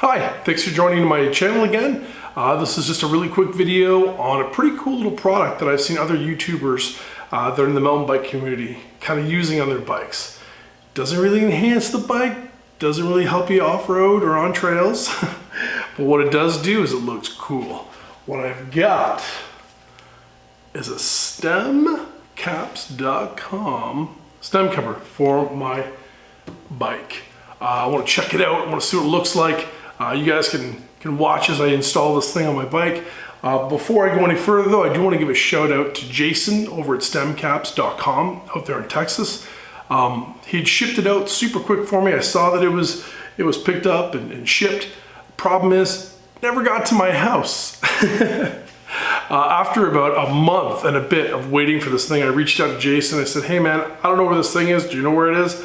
Hi, thanks for joining my channel again. This is just a really quick video on a pretty cool little product that I've seen other YouTubers that are in the mountain bike community kind of using on their bikes. Doesn't really enhance the bike, doesn't really help you off-road or on trails, but what it does do is it looks cool. What I've got is a STEMcaps.com stem cover for my bike. I want to check it out, I want to see what it looks like. You guys can watch as I install this thing on my bike. Before I go any further though, I do want to give a shout out to Jason over at STEMcaps.com out there in Texas. He'd shipped it out super quick for me. I saw that it was picked up and shipped. Problem is, never got to my house. After about a month and a bit of waiting for this thing, I reached out to Jason. I said, hey man, I don't know where this thing is. Do you know where it is?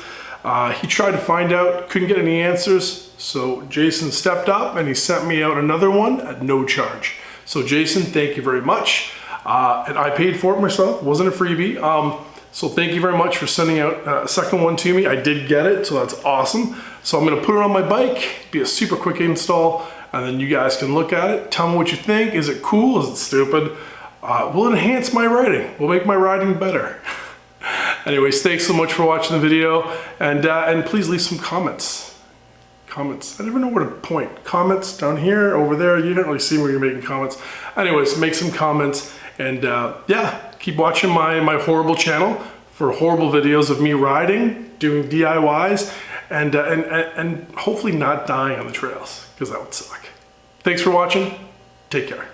He tried to find out, couldn't get any answers. So Jason stepped up and he sent me out another one at no charge. So Jason, thank you very much. And I paid for it myself, it wasn't a freebie. So thank you very much for sending out a second one to me. I did get it, so that's awesome. So I'm gonna put it on my bike, be a super quick install, and then you guys can look at it, tell me what you think. Is it cool, is it stupid? Will it enhance my riding? Will it make my riding better? Anyways, thanks so much for watching the video, and please leave some comments. I never know where to point. Comments down here, over there. You don't really see where you're making comments. Anyways, make some comments, and yeah, keep watching my horrible channel for horrible videos of me riding, doing DIYs, and hopefully not dying on the trails, because that would suck. Thanks for watching. Take care.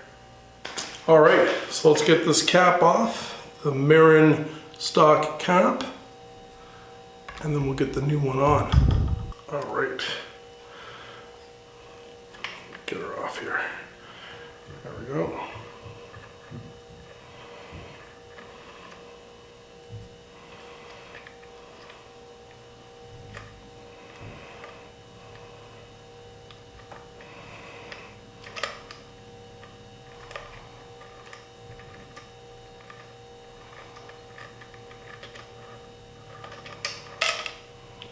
All right, so let's get this cap off, the Marin stock cap, and then we'll get the new one on. All right, get her off here. There we go.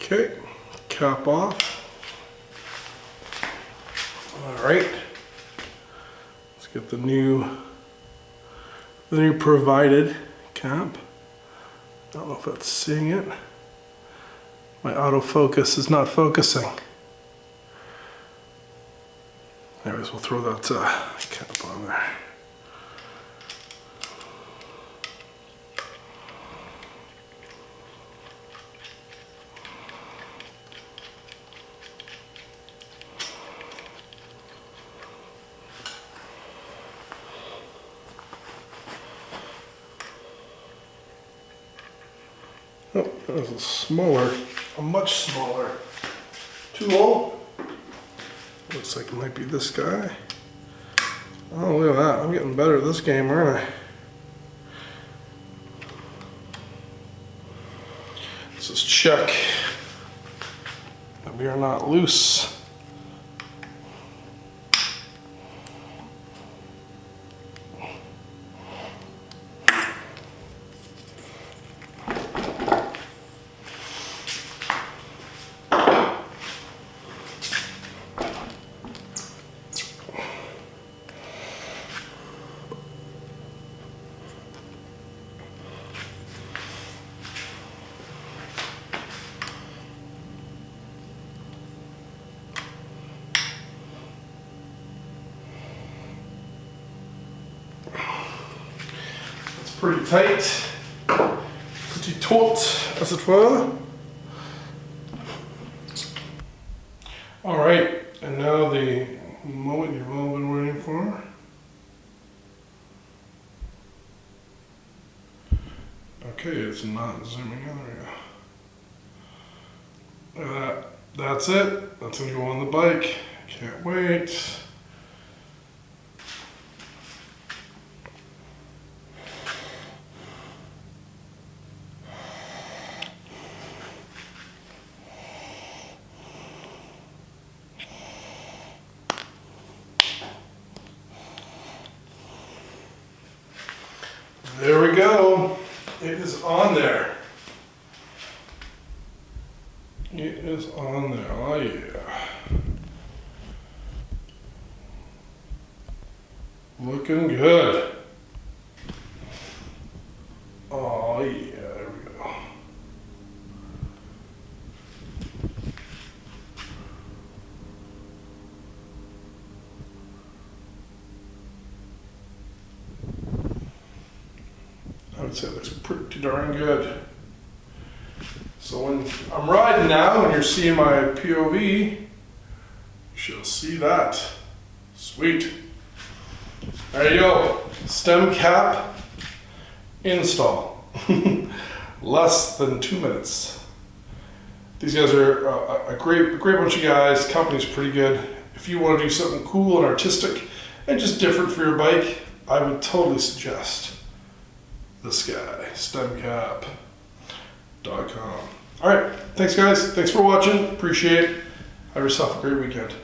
Okay, cap off. All right, let's get the new provided cap. I don't know if that's seeing it. My autofocus is not focusing. Anyways, we'll throw that cap on there. Oh, that was a much smaller tool. Looks like it might be this guy. Oh, look at that. I'm getting better at this game, aren't I? Let's just check that we are not loose. Pretty tight, pretty taut, as it were. All right, and now the moment you've all been waiting for. Okay, it's not zooming in. There we go. Look at that. That's it. That's gonna go on the bike. Can't wait. There we go. It is on there. It is on there. Oh yeah. Looking good. Oh yeah, there we go. I would say it looks pretty darn good. So when I'm riding now and you're seeing my POV, you shall see that. Sweet. There you go. Stem cap install. Less than 2 minutes. These guys are a great bunch of guys. Company's pretty good. If you want to do something cool and artistic and just different for your bike, I would totally suggest this guy, stemcap.com. All right, thanks guys. Thanks for watching. Appreciate it. Have yourself a great weekend.